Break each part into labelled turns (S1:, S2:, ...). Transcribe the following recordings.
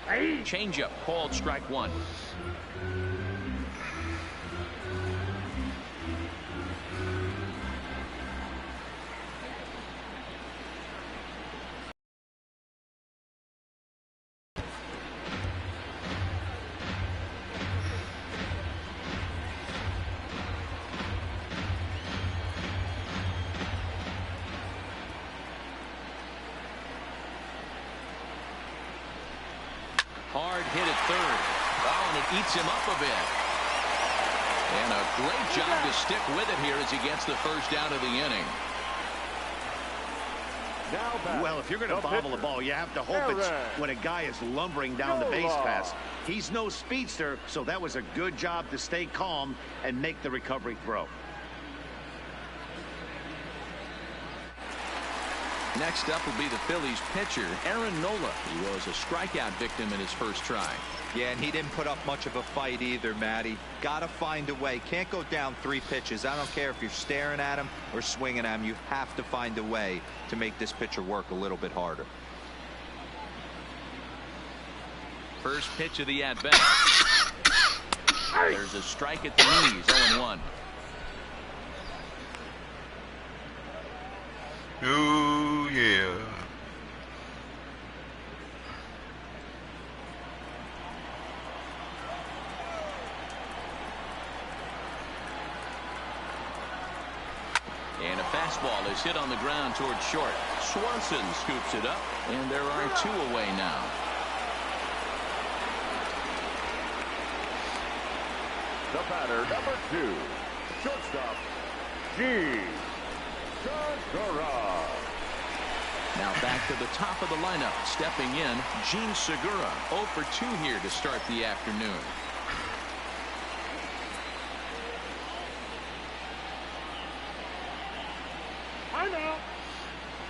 S1: Changeup called strike one. Hard hit at third. Oh, and it eats him up a bit. And a great job to stick with it here as he gets the first out of the inning.
S2: Well, if you're going to bobble the ball, you have to hope it's when a guy is lumbering down the base pass. He's no speedster, so that was a good job to stay calm and make the recovery throw.
S1: Next up will be the Phillies pitcher, Aaron Nola. He was a strikeout victim in his first try.
S3: Yeah, and he didn't put up much of a fight either, Matty. Got to find a way. Can't go down 3 pitches. I don't care if you're staring at him or swinging at him. You have to find a way to make this pitcher work a little bit harder.
S1: First pitch of the at-bat. There's a strike at the knees, 0-1.
S4: Ooh, yeah.
S1: And a fastball is hit on the ground towards short. Swanson scoops it up, and there are 2 away now.
S5: The batter, number 2, shortstop, G. Segura.
S1: Now back to the top of the lineup. Stepping in, Gene Segura. 0 for 2 here to start the afternoon.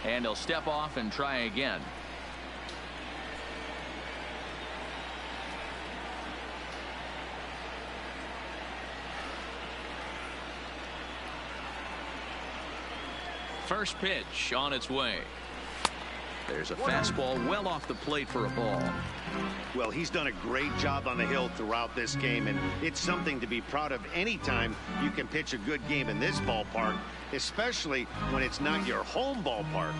S1: And he'll step off and try again. First pitch on its way. There's a fastball well off the plate for a ball.
S2: Well, he's done a great job on the hill throughout this game, and it's something to be proud of anytime you can pitch a good game in this ballpark, especially when it's not your home ballpark.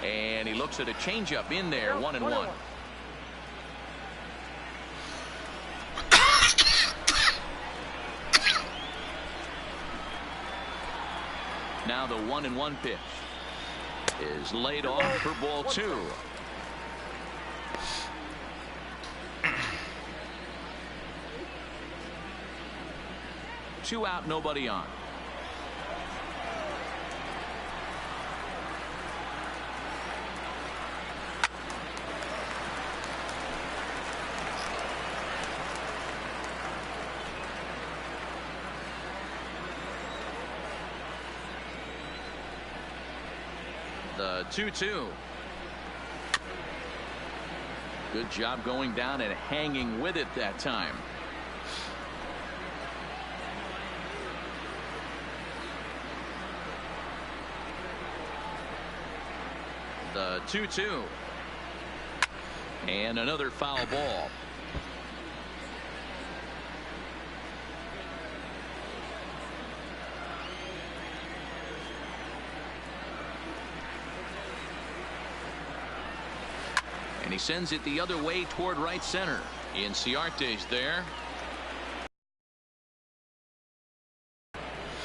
S1: And he looks at a changeup in there, 1-1. Now the 1-1 pitch is laid off for ball 2. Two out, nobody on. The 2-2. Good job going down and hanging with it that time. The 2-2. And another foul ball. And he sends it the other way toward right center. Inciarte's there.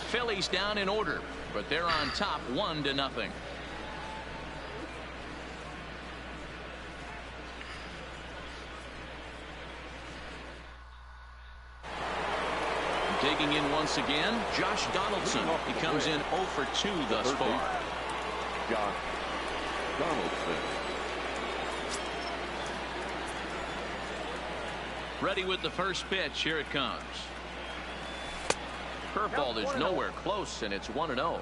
S1: Phillies down in order, but they're on top 1-0. Digging in once again, Josh Donaldson. He comes in 0 for 2 thus far.
S5: Josh Donaldson.
S1: Ready with the first pitch. Here it comes. Curveball is nowhere close, and it's 1-0.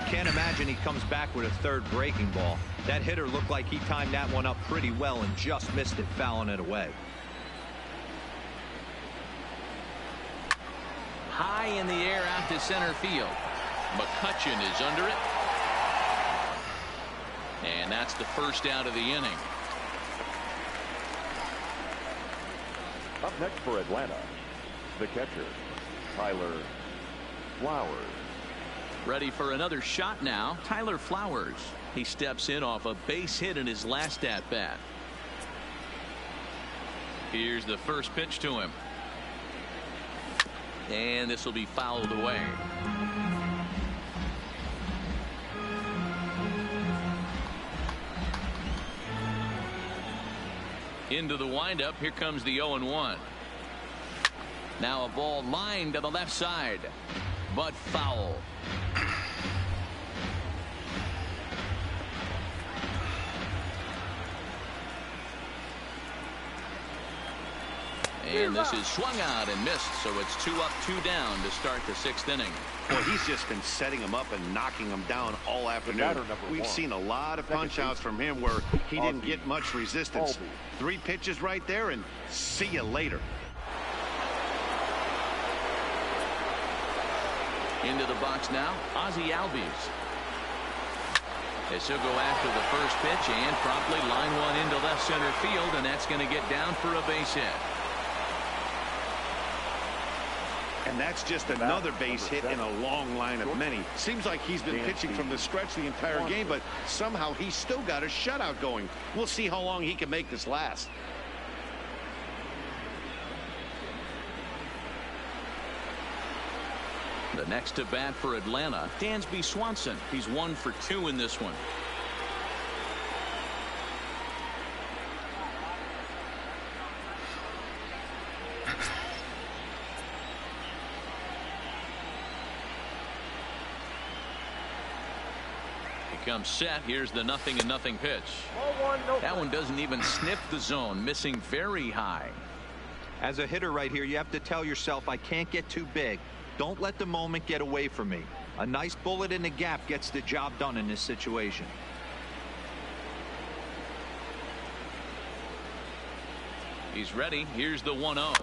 S3: Can't imagine imagine he comes back with a third breaking ball. That hitter looked like he timed that one up pretty well and just missed it, fouling it away.
S1: High in the air out to center field. McCutchen is under it. And that's the first out of the inning.
S5: Up next for Atlanta, the catcher, Tyler Flowers.
S1: Ready for another shot now. Tyler Flowers. He steps in off a base hit in his last at-bat. Here's the first pitch to him. And this will be fouled away. Into the windup. Here comes the 0-1. Now a ball lined to the left side, but foul. And this is swung out and missed, so it's 2 up, 2 down to start the 6th inning.
S2: Well, he's just been setting him up and knocking him down all afternoon. We've seen a lot of punch-outs from him where he didn't get much resistance. 3 pitches right there, and see you later.
S1: Into the box now, Ozzie Albies. As he'll go after the first pitch and promptly line one into left center field, and that's going to get down for a base hit.
S2: And that's just another base hit in a long line of many. Seems like he's been pitching from the stretch the entire game, but somehow he's still got a shutout going. We'll see how long he can make this last.
S1: The next to bat for Atlanta, Dansby Swanson. He's 1 for 2 in this one. He comes set. Here's the 0-0 pitch. That one doesn't even sniff the zone, missing very high.
S3: As a hitter right here, you have to tell yourself, I can't get too big. Don't let the moment get away from me. A nice bullet in the gap gets the job done in this situation.
S1: He's ready. Here's the 1-0.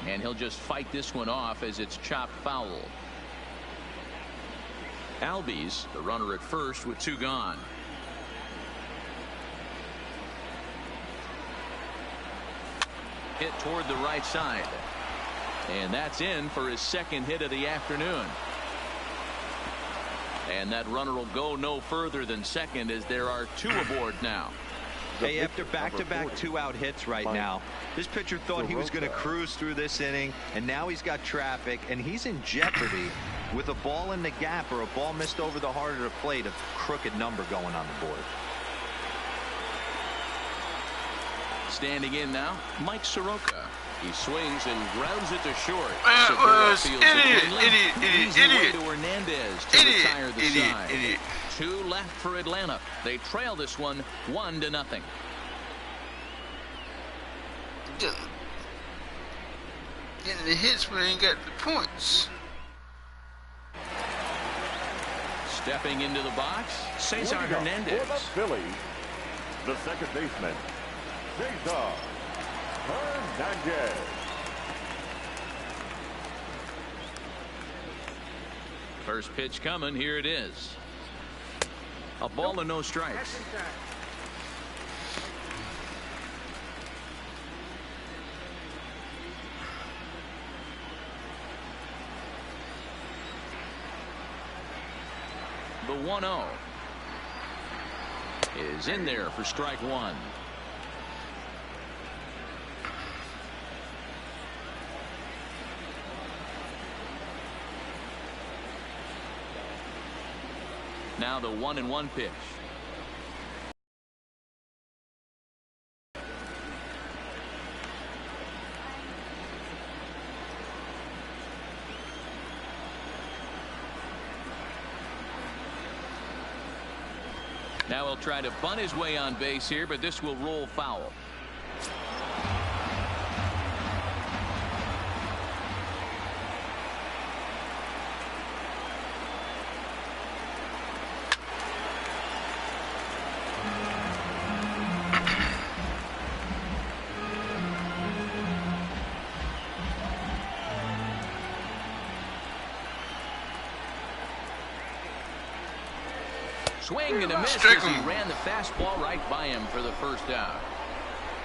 S1: And he'll just fight this one off as it's chopped foul. Albies, the runner at first with 2 gone. Hit toward the right side. And that's in for his 2nd hit of the afternoon. And that runner will go no further than second as there are 2 aboard now.
S3: Hey, after back-to-back 2-out hits right now, this pitcher thought he was going to cruise through this inning, and now he's got traffic, and he's in jeopardy with a ball in the gap or a ball missed over the heart of the plate, a crooked number going on the board.
S1: Standing in now, Mike Soroka. He swings and grounds it to short.
S4: Idiot.
S1: To Hernandez to retire the side. 2 left for Atlanta. They trail this one 1-0.
S4: Getting the hits but ain't got the points.
S1: Stepping into the box, Cesar Hernandez.
S5: For the Phillies, the second baseman, Cesar Hernandez.
S1: First pitch coming. Here it is. A ball and no strikes. The 1-0 is in there for strike 1. Now the 1-1 pitch. Now he'll try to bunt his way on base here, but this will roll foul. Swing and a miss
S4: Strike
S1: as he
S4: him.
S1: ran the fastball right by him for the first out.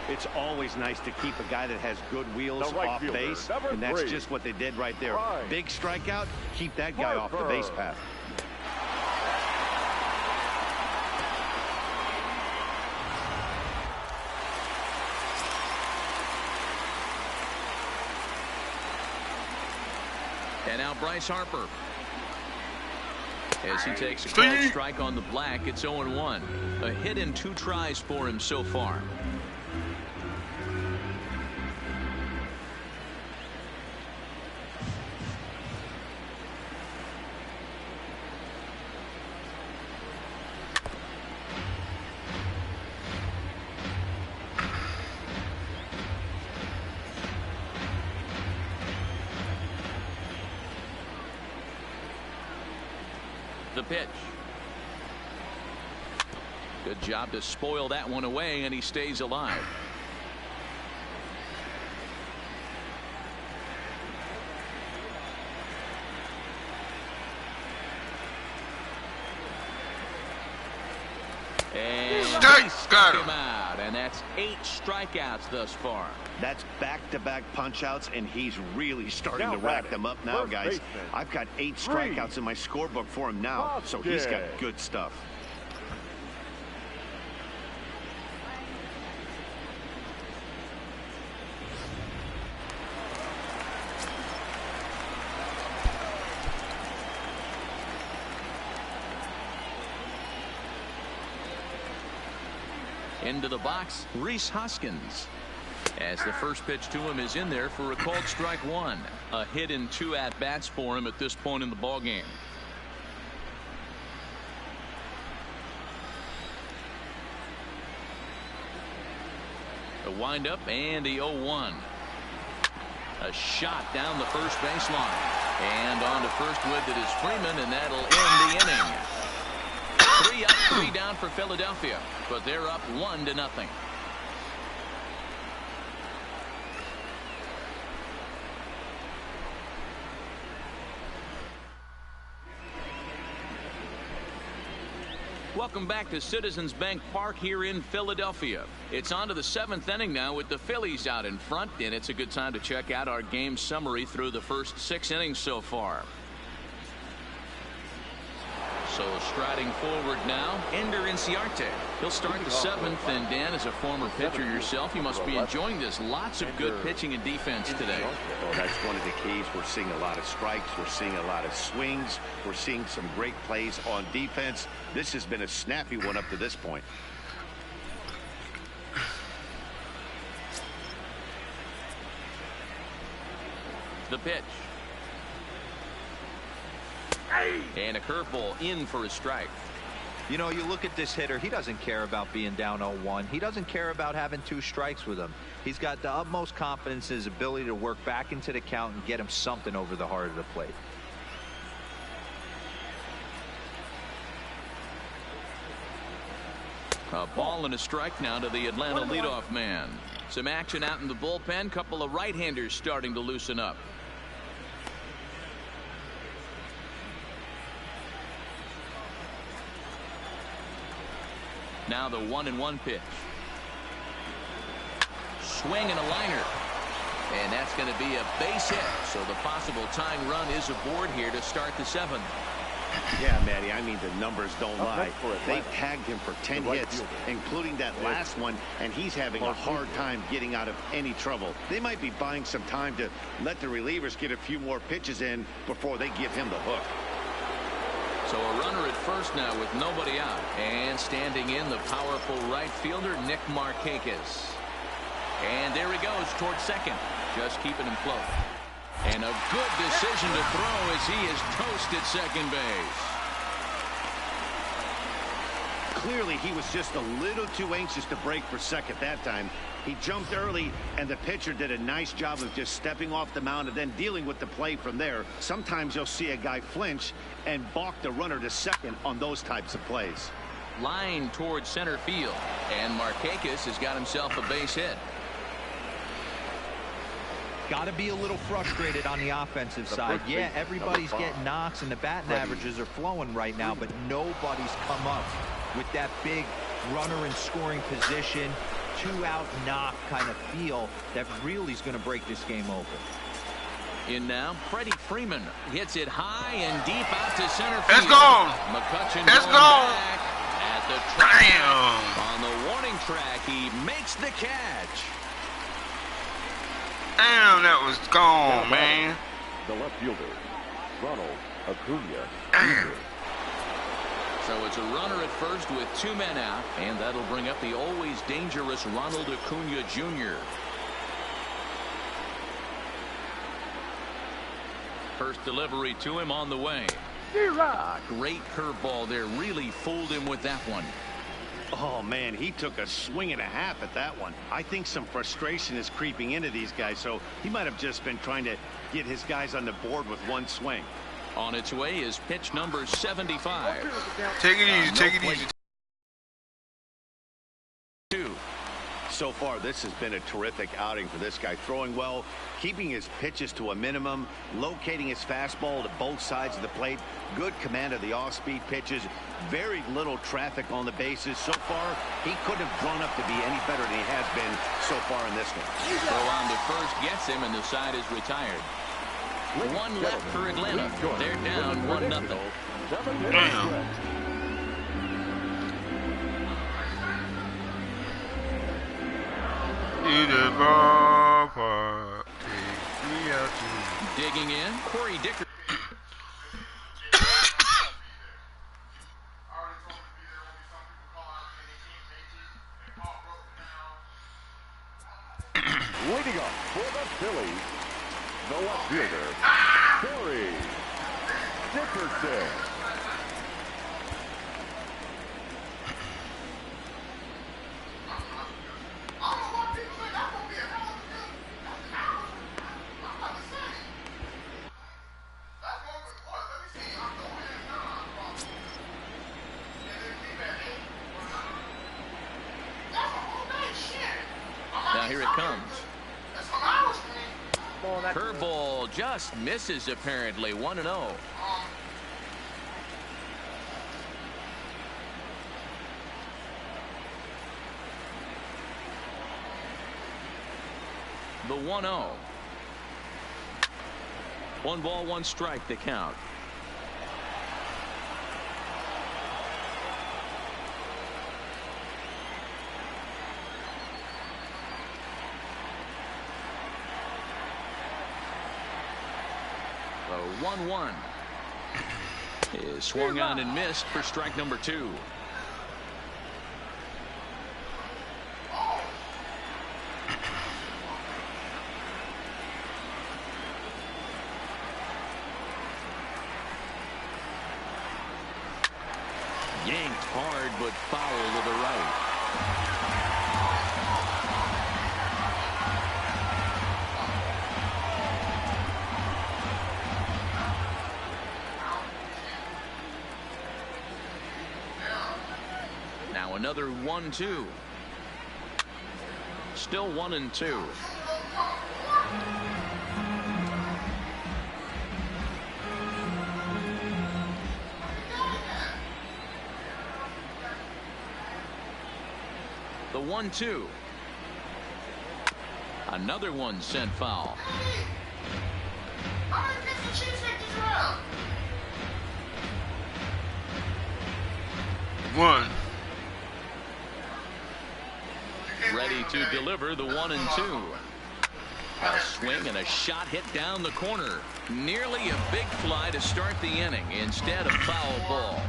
S2: It's always nice to keep a guy that has good wheels
S5: The right
S2: off
S5: fielder,
S2: base,
S5: number
S2: and that's
S5: 3.
S2: just what they did right there.
S5: Right.
S2: Big strikeout, keep that guy off the base path.
S1: And now Bryce Harper. As he takes a called strike on the black, it's 0-1. A hit in 2 tries for him so far. The pitch. Good job to spoil that one away, and he stays alive. And he struck him out, and that's 8 strikeouts thus far.
S2: That's back-to-back punch-outs, and he's really starting
S5: Now
S2: to rack
S5: batting,
S2: them up now,
S5: first
S2: guys.
S5: baseman,
S2: I've got 8
S5: Three.
S2: strikeouts in my scorebook for him now, so he's got good stuff.
S1: Into the box, Rhys Hoskins. As the first pitch to him is in there for a called strike 1. A hit in 2 at-bats for him at this point in the ballgame. The windup and the 0-1. A shot down the first baseline. And on to first with it is Freeman, and that'll end the inning. 3 up, 3 down for Philadelphia, but they're up 1-0. Welcome back to Citizens Bank Park here in Philadelphia. It's on to the 7th inning now with the Phillies out in front, and it's a good time to check out our game summary through the first 6 innings so far. So striding forward now, Ender Inciarte. He'll start the 7th, and Dan, as a former pitcher yourself, you must be enjoying this. Lots of good pitching and defense today.
S2: Oh, that's one of the keys. We're seeing a lot of strikes. We're seeing a lot of swings. We're seeing some great plays on defense. This has been a snappy one up to this point.
S1: The pitch. And a curveball in for a strike.
S3: You know, you look at this hitter, he doesn't care about being down 0-1. He doesn't care about having 2 strikes with him. He's got the utmost confidence in his ability to work back into the count and get him something over the heart of the plate.
S1: A ball and a strike now to the Atlanta leadoff man. Some action out in the bullpen. Couple of right-handers starting to loosen up. Now the 1-1 pitch. Swing and a liner. And that's going to be a base hit. So the possible tying run is aboard here to start the 7th.
S2: Yeah, Matty, I mean, the numbers don't lie. They tagged him for 10 hits, including that last one, and he's having a hard time getting out of any trouble. They might be buying some time to let the relievers get a few more pitches in before they give him the hook.
S1: So a runner at first now with nobody out. And standing in, the powerful right fielder, Nick Markakis. And there he goes towards second, just keeping him close. And a good decision to throw as he is toasted second base.
S2: Clearly, he was just a little too anxious to break for second that time. He jumped early, and the pitcher did a nice job of just stepping off the mound and then dealing with the play from there. Sometimes you'll see a guy flinch and balk the runner to second on those types of plays.
S1: Line towards center field, and Markakis has got himself a base hit.
S3: Got to be a little frustrated on the offensive side. Yeah, everybody's getting knocks and the batting averages are flowing right now, but nobody's come up with that big runner in scoring position, 2-out knock kind of feel that really is going to break this game open.
S1: In now, Freddie Freeman hits it high and deep out to center field.
S4: Let's go.
S1: McCutcheon
S4: Let's
S1: going
S4: go.
S1: back at the track.
S4: Damn.
S1: On the warning track, he makes the catch.
S4: Damn, that was gone, man.
S5: The left fielder, Ronald Acuna.
S4: Damn.
S1: So it's a runner at first with 2 men out, and that'll bring up the always dangerous Ronald Acuna Jr. First delivery to him on the way. Great curveball there. Really fooled him with that one.
S2: Oh, man, he took a swing and a half at that one. I think some frustration is creeping into these guys, so he might have just been trying to get his guys on the board with one swing.
S1: On its way is pitch number 75.
S4: Take it easy, take it easy.
S2: So far, this has been a terrific outing for this guy. Throwing well, keeping his pitches to a minimum, locating his fastball to both sides of the plate, good command of the off-speed pitches, very little traffic on the bases. So far, he couldn't have drawn up to be any better than he has been so far in this one.
S1: Throw on to first gets him, and the side is retired. One left for Atlanta. They're down 1-0.
S4: Damn. To the ballpark, take me out to...
S1: Digging in, Corey Dicker.
S5: Leading up for the Phillies, the left fielder, Corey Dickerson.
S1: Now here it comes. Curveball just misses apparently. 1-0. The 1-0. 1 ball, 1 strike the count. The 1-1 is swung on and missed for strike number 2. Yanked hard but foul to the right. Another 1-2. Still 1-2. The 1-2. Another one sent foul.
S4: One.
S1: Ready to deliver the 1-2. A swing and a shot hit down the corner. Nearly a big fly to start the inning. Instead, a foul ball.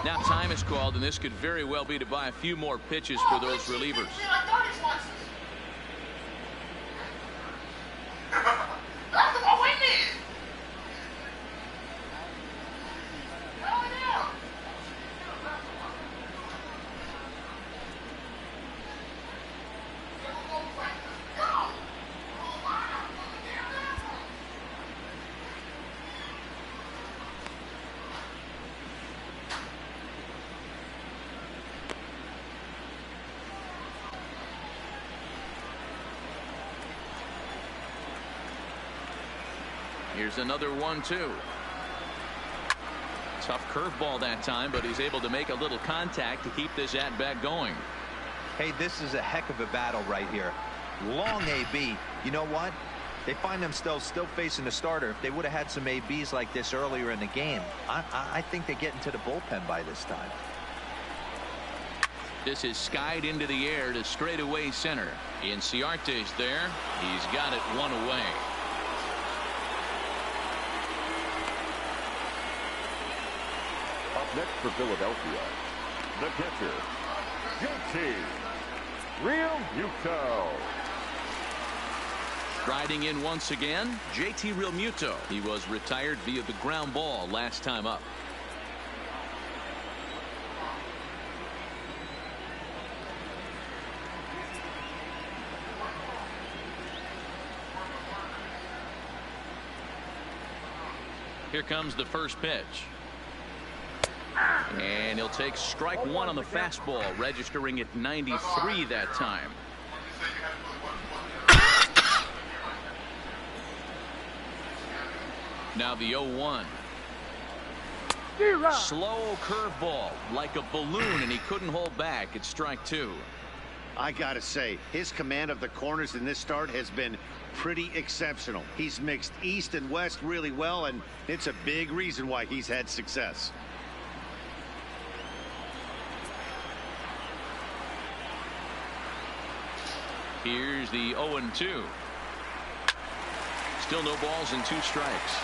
S1: Now time is called, and this could very well be to buy a few more pitches for those relievers. Here's another 1-2. Tough curveball that time, but he's able to make a little contact to keep this at bat going.
S3: Hey, this is a heck of a battle right here. Long AB. You know what? They find themselves still facing the starter. If they would have had some ABs like this earlier in the game, I think they get into the bullpen by this time.
S1: This is skied into the air to straightaway center. Inciarte's there. He's got it one away.
S5: Up next for Philadelphia, the pitcher, JT Realmuto.
S1: Striding in once again, JT Realmuto. He was retired via the ground ball last time up. Here comes the first pitch. And he'll take strike one on the fastball, registering at 93 that time. Now the 0-1. Slow curveball like a balloon, and he couldn't hold back. It's strike two.
S2: I gotta say, his command of the corners in this start has been pretty exceptional. He's mixed east and west really well, and it's a big reason why he's had success.
S1: Here's the 0-2. Still no balls and 2 strikes.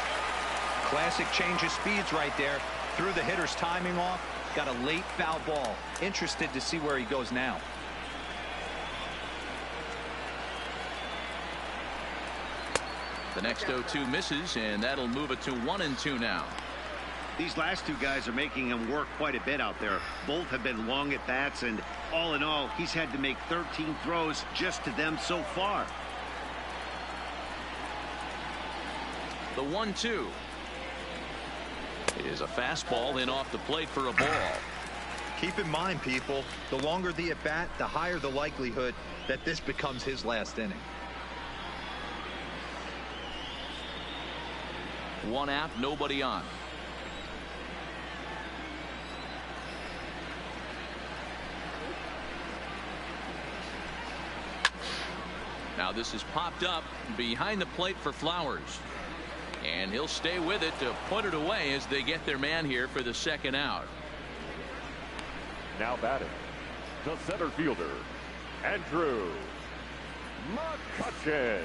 S3: Classic change of speeds right there. Threw the hitter's timing off. Got a late foul ball. Interested to see where he goes now.
S1: The next 0-2 misses, and that'll move it to 1-2 now.
S2: These last two guys are making him work quite a bit out there. Both have been long at bats, and all in all, he's had to make 13 throws just to them so far.
S1: The 1-2. It is a fastball in off the plate for a ball.
S3: Keep in mind, people, the longer the at bat, the higher the likelihood that this becomes his last inning.
S1: 1 out, nobody on. Now this is popped up behind the plate for Flowers. And he'll stay with it to put it away as they get their man here for the second out.
S5: Now batting, the center fielder, Andrew McCutchen.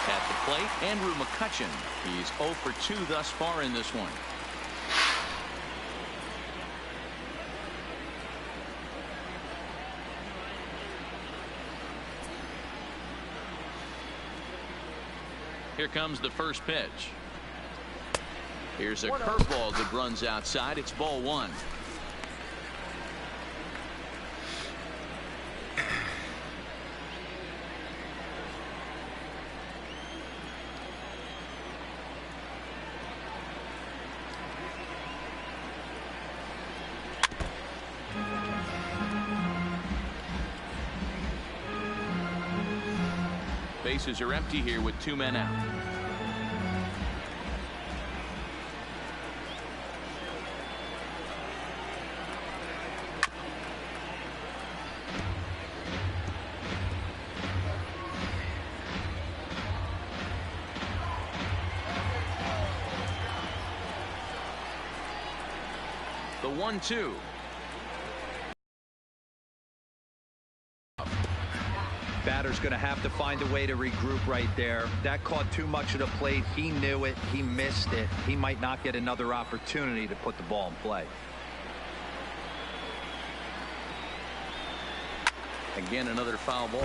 S1: At the plate, Andrew McCutchen. He's 0 for 2 thus far in this one. Here comes the first pitch. Here's a curveball that runs outside. It's ball 1. Bases are empty here with 2 men out. The 1-2.
S3: Batter's going to have to find a way to regroup right there. That caught too much of the plate. He knew it. He missed it. He might not get another opportunity to put the ball in play.
S1: Again, another foul ball.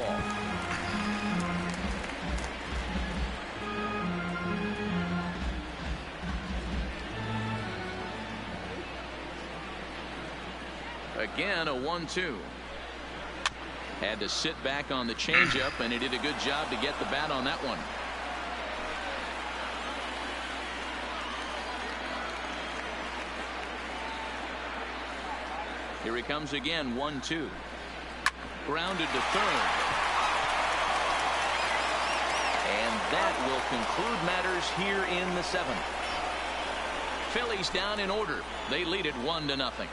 S1: Again, a 1-2. Had to sit back on the changeup, and he did a good job to get the bat on that one. Here he comes again, 1-2. Grounded to third. And that will conclude matters here in the 7th. Phillies down in order. They lead it 1-0.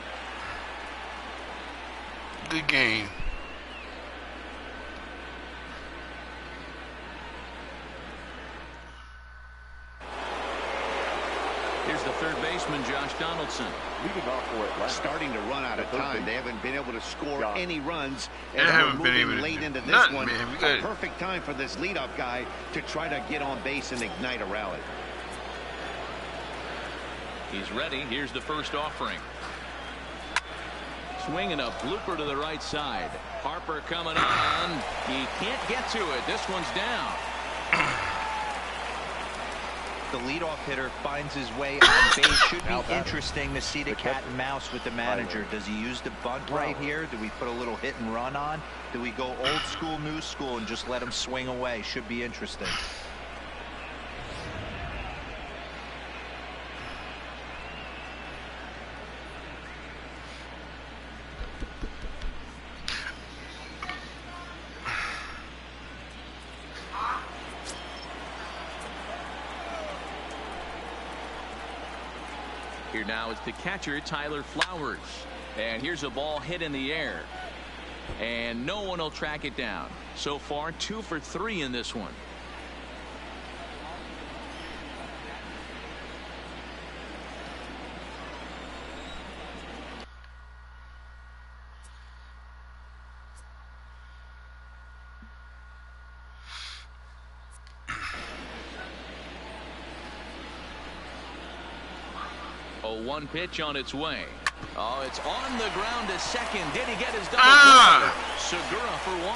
S4: Good game.
S1: Here's the third baseman, Josh Donaldson.
S5: Leading off for Atlanta.
S2: Starting to run out of time. They haven't been able to score any runs.
S4: They
S2: And
S4: haven't been
S2: moving
S4: able to
S2: late
S4: do
S2: into this
S4: nothing,
S2: one.
S4: man. We
S2: A
S4: got
S2: perfect time for this leadoff guy to try to get on base and ignite a rally.
S1: He's ready. Here's the first offering. Swinging a blooper to the right side. Harper coming on. He can't get to it. This one's down.
S3: The leadoff hitter finds his way on base. Should be interesting to see the cat and mouse with the manager. Does he use the bunt right here? Do we put a little hit and run on? Do we go old school, new school, and just let him swing away? Should be interesting.
S1: Here now is the catcher, Tyler Flowers. And here's a ball hit in the air. And no one will track it down. So far, 2 for 3 in this one. A 1 pitch on its way. Oh, it's on the ground to second. Did he get his double play? Segura for 1.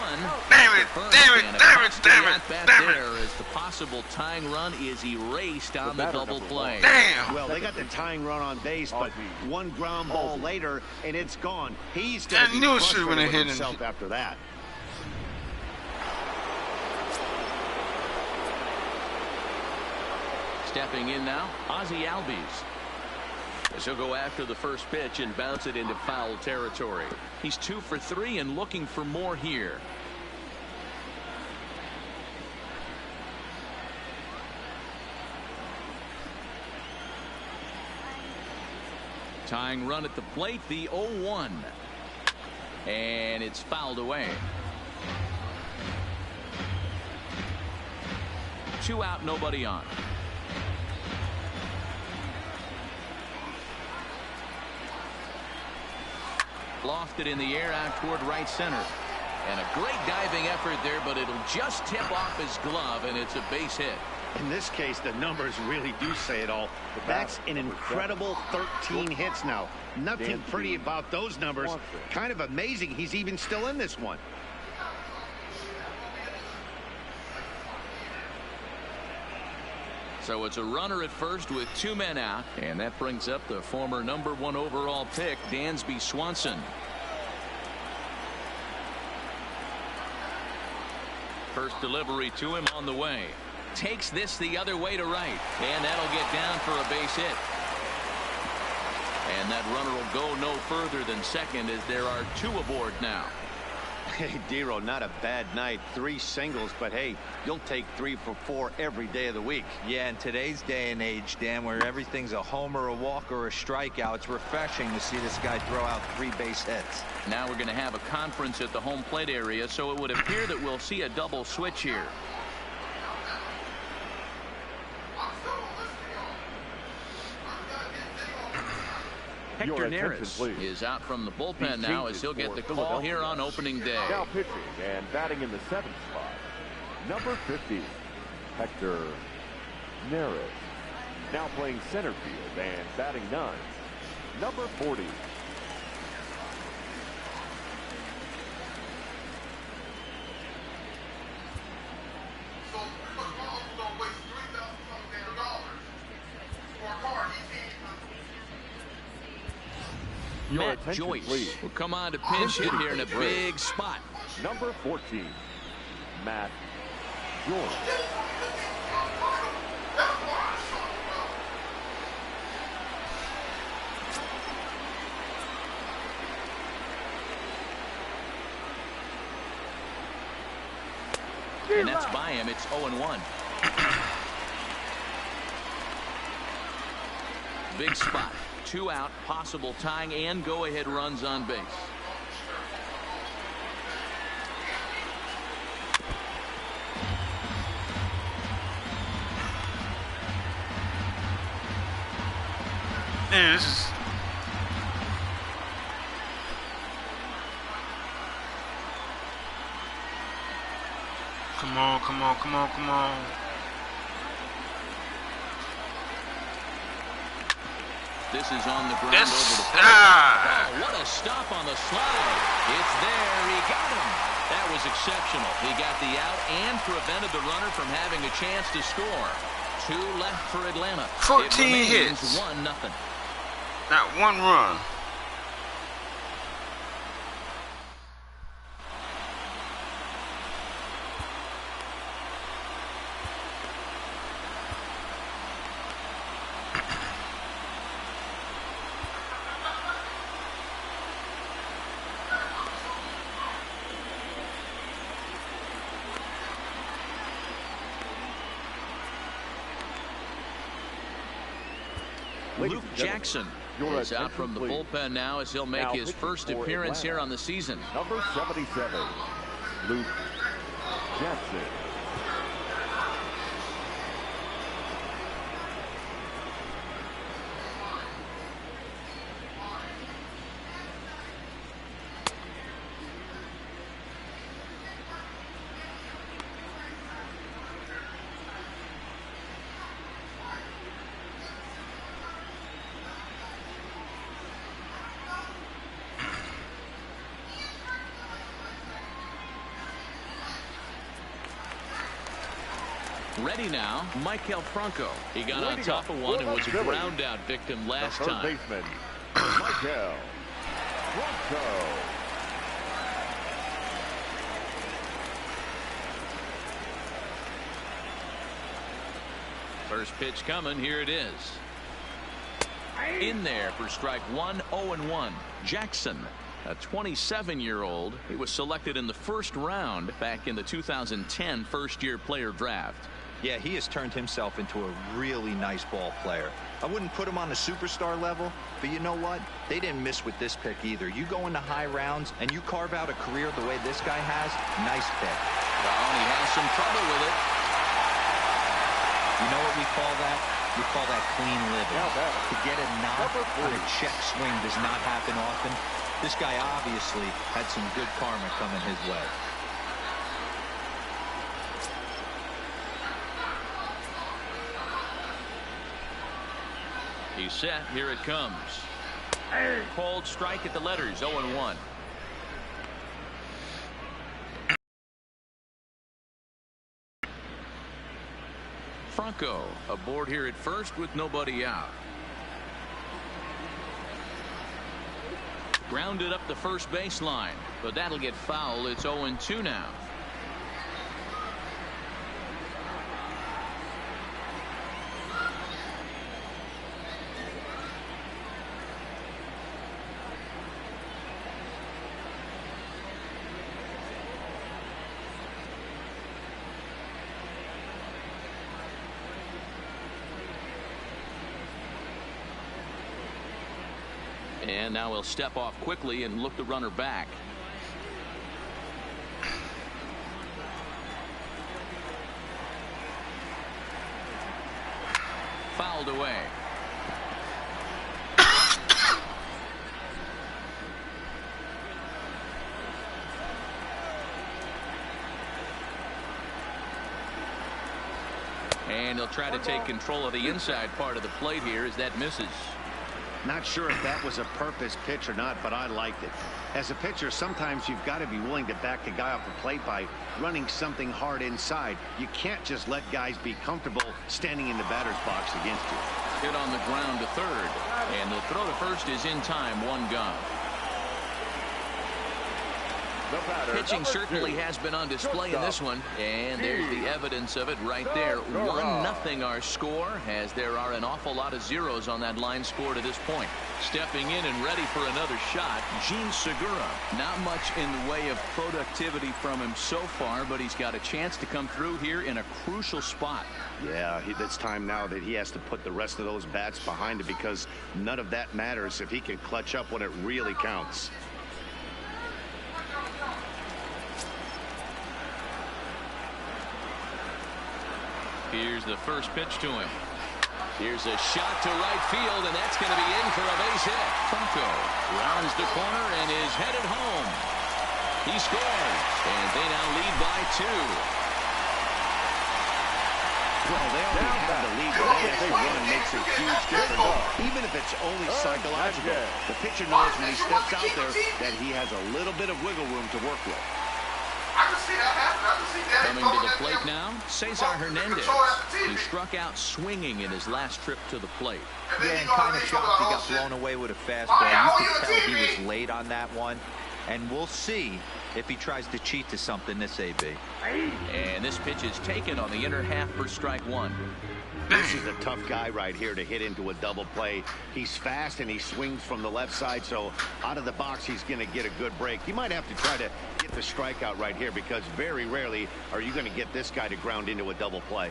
S4: Damn it, damn it, damn it, damn it, damn it.
S1: There as the possible tying run is erased on the double play.
S4: Damn.
S2: Well, they got the tying run on base, but one ground ball later, and it's gone. He's going to be frustrated with himself after that.
S1: Stepping in now, Ozzie Albies. As he'll go after the first pitch and bounce it into foul territory. He's 2 for 3 and looking for more here. Tying run at the plate, the 0-1. And it's fouled away. 2 out, nobody on. Lofted in the air out toward right center. And a great diving effort there, but it'll just tip off his glove, and it's a base hit.
S2: In this case, the numbers really do say it all. That's an incredible 13 hits now. Nothing pretty about those numbers. Kind of amazing he's even still in this one.
S1: So it's a runner at first with 2 men out, and that brings up the former #1 overall pick, Dansby Swanson. First delivery to him on the way. Takes this the other way to right, and that'll get down for a base hit. And that runner will go no further than second as there are 2 aboard now.
S2: Hey, Dero, not a bad night. 3 singles, but hey, you'll take 3 for 4 every day of the week.
S3: Yeah, in today's day and age, Dan, where everything's a homer, a walk, or a strikeout, it's refreshing to see this guy throw out 3 base hits.
S1: Now we're going to have a conference at the home plate area, so it would appear that we'll see a double switch here. Hector Neris is out from the bullpen now as he'll get the call here on opening day.
S5: Now pitching and batting in the 7th spot, number 50, Hector Neris. Now playing center field and batting 9, number 40.
S1: Matt Joyce will come on to pinch hit here in a big spot.
S5: Number 14, Matt Joyce.
S1: And that's by him. It's 0-1. Big spot. 2 out, possible tying and go-ahead runs on base.
S4: Man, this is... Come on, come on, come on, come on.
S1: This is on the ground
S4: That's,
S1: over the plate. Oh, what a stop on the slide. It's there. He got him. That was exceptional. He got the out and prevented the runner from having a chance to score. 2 left for Atlanta.
S4: 14 hits.
S1: 1-0.
S4: Not one run.
S1: Luke Jackson is out from the bullpen now as he'll make his first appearance here on the season.
S5: Number 77, Luke Jackson.
S1: Ready now, Michael Franco. He got on top of one and was a ground out victim last time.
S5: Third baseman, Michael Franco.
S1: First pitch coming. Here it is. In there for strike 1, 0-1. Jackson, a 27-year-old. He was selected in the first round back in the 2010 first-year player draft.
S3: Yeah, he has turned himself into a really nice ball player. I wouldn't put him on the superstar level, but you know what? They didn't miss with this pick either. You go into high rounds and you carve out a career the way this guy has, nice pick.
S1: Well, he has some trouble with it.
S3: You know what we call that? We call that clean living. To get a knock on a check swing does not happen often. This guy obviously had some good karma coming his way.
S1: He's set. Here it comes. Called strike at the letters. 0-1. Franco aboard here at first with nobody out. Grounded up the first baseline, but that'll get foul. It's 0-2 now. And now he'll step off quickly and look the runner back. Fouled away. And he'll try to take control of the inside part of the plate here as that misses.
S2: Not sure if that was a purpose pitch or not, but I liked it. As a pitcher, sometimes you've got to be willing to back the guy off the plate by running something hard inside. You can't just let guys be comfortable standing in the batter's box against you.
S1: Hit on the ground to third, and the throw to first is in time. 1 gone. Pitching certainly has been on display in this one, and there's the evidence of it right there. 1-0 our score, as there are an awful lot of zeros on that line score to this point. Stepping in and ready for another shot, Jean Segura. Not much in the way of productivity from him so far, but he's got a chance to come through here in a crucial spot.
S2: Yeah, it's time now that he has to put the rest of those bats behind it, because none of that matters if he can clutch up when it really counts.
S1: Here's the first pitch to him. Here's a shot to right field, and that's going to be in for a base hit. Funko rounds the corner and is headed home. He scores, and they now lead by 2.
S2: Well, they already have the lead, but that extra run makes a huge difference. Even if it's only psychological, the pitcher knows when he steps out there that he has a little bit of wiggle room to work with.
S1: Coming to the plate now, Cesar Hernandez. He struck out swinging in his last trip to the plate.
S3: Yeah, and kind of shocked he got blown away with a fastball. You could tell he was late on that one. And we'll see if he tries to cheat to something this AB.
S1: And this pitch is taken on the inner half for strike 1.
S2: This is a tough guy right here to hit into a double play. He's fast and he swings from the left side, so out of the box he's going to get a good break. You might have to try to get the strikeout right here, because very rarely are you going to get this guy to ground into a double play.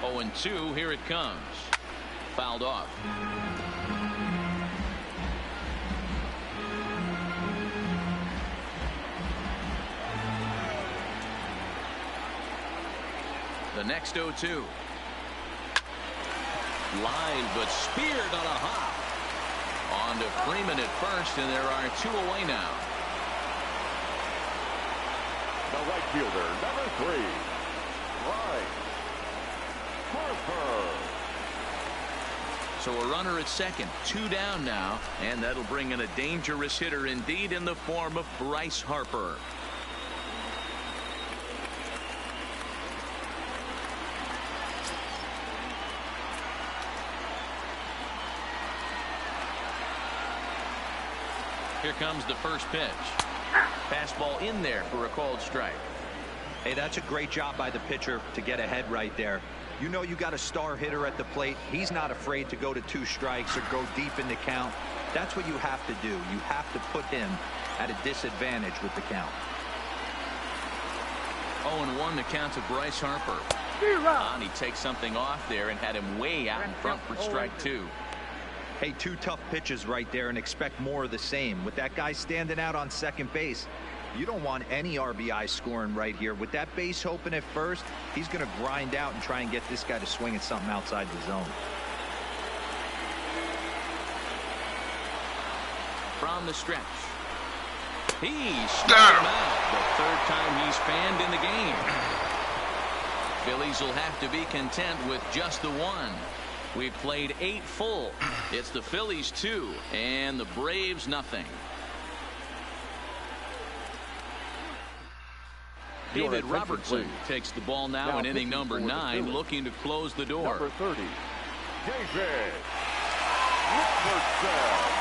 S1: 0-2, here it comes. Fouled off. The next 0-2. Line, but speared on a hop. On to Freeman at first, and there are 2 away now.
S5: The right fielder, number 3, Bryce Harper.
S1: So a runner at second, 2 down now, and that'll bring in a dangerous hitter indeed in the form of Bryce Harper. Here comes the first pitch. Fastball in there for a called strike.
S3: Hey, that's a great job by the pitcher to get ahead right there. You know you got a star hitter at the plate. He's not afraid to go to 2 strikes or go deep in the count. That's what you have to do. You have to put him at a disadvantage with the count.
S1: 0-1 the count to Bryce Harper. And he takes something off there and had him way out in front for strike 2.
S3: Hey, 2 tough pitches right there, and expect more of the same. With that guy standing out on second base, you don't want any RBI scoring right here. With that base open at first, he's going to grind out and try and get this guy to swing at something outside the zone.
S1: From the stretch. He struck him out. The 3rd time he's fanned in the game. Phillies will have to be content with just the 1. We've played 8 full. It's the Phillies 2 and the Braves nothing. David Robertson takes the ball now in inning number 9, looking to close the door.
S5: Number 30, David Robertson.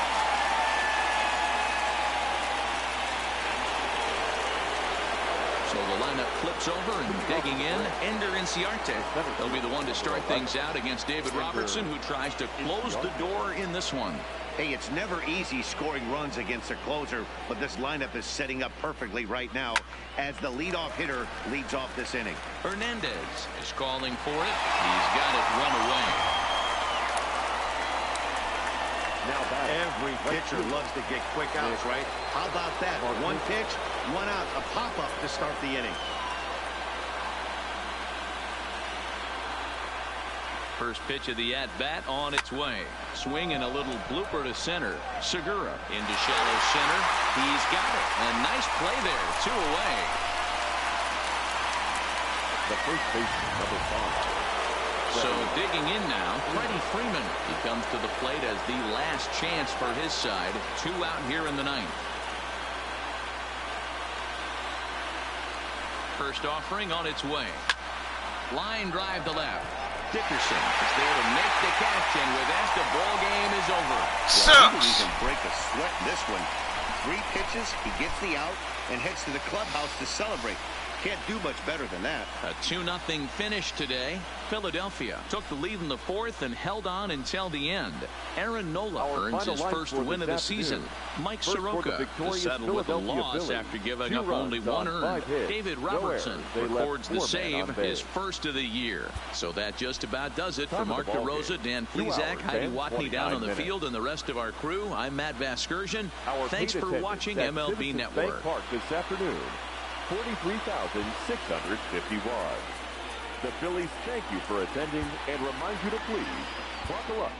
S1: So the lineup flips over, and digging in, Ender Inciarte. He'll be the one to start things out against David Robertson, who tries to close the door in this one.
S2: Hey, it's never easy scoring runs against a closer, but this lineup is setting up perfectly right now as the leadoff hitter leads off this inning.
S1: Hernandez is calling for it. He's got it run away.
S5: Now
S2: every pitcher loves to get quick outs, right? How about that? 1 pitch, 1 out, a pop-up to start the inning.
S1: First pitch of the at-bat on its way. Swing and a little blooper to center. Segura into shallow center. He's got it. A nice play there. 2 away.
S5: The first baseman, number 5.
S1: So digging in now, Freddie Freeman. He comes to the plate as the last chance for his side. 2 out here in the 9th. First offering on its way. Line drive to left. Dickerson is there to make the catch, and with that, the ball game is over.
S2: Well, he didn't even break a sweat in this one. 3 pitches, he gets the out, and heads to the clubhouse to celebrate. Can't do much better than that.
S1: A 2-0 finish today. Philadelphia took the lead in the 4th and held on until the end. Aaron Nola earns his first win of the season. Mike Soroka is settled with a loss after giving up only 1 earned. David Robertson records the save, his first of the year. So that just about does it for Mark DeRosa, Dan Plesac, Heidi Watney down on the field, and the rest of our crew. I'm Matt Vasgersian. Thanks for watching MLB Network.
S5: This afternoon. 43,651. The Phillies thank you for attending and remind you to please buckle up.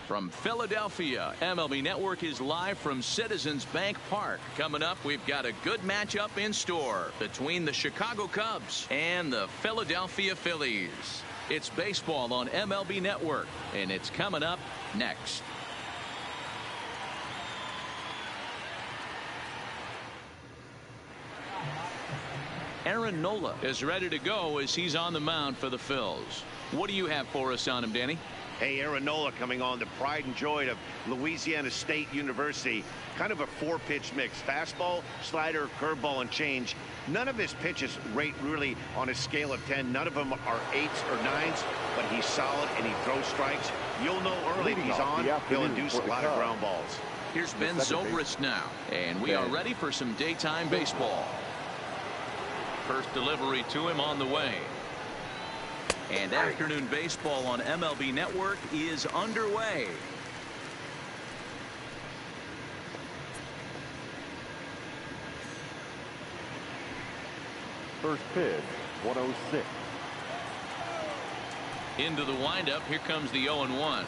S1: From Philadelphia, MLB Network is live from Citizens Bank Park. Coming up, we've got a good matchup in store between the Chicago Cubs and the Philadelphia Phillies. It's baseball on MLB Network, and it's coming up next. Aaron Nola is ready to go as he's on the mound for the Phils. What do you have for us on him, Danny?
S2: Hey, Aaron Nola coming on, the pride and joy of Louisiana State University. Kind of a 4-pitch mix. Fastball, slider, curveball, and change. None of his pitches rate really on a scale of 10. None of them are 8s or 9s, but he's solid and he throws strikes. You'll know early if he's on, he'll induce a lot of ground balls.
S1: Here's Ben Zobrist now, and we are ready for some daytime baseball. First delivery to him on the way. And afternoon baseball on MLB Network is underway.
S5: First pitch, 106.
S1: Into the windup. Here comes the 0-1.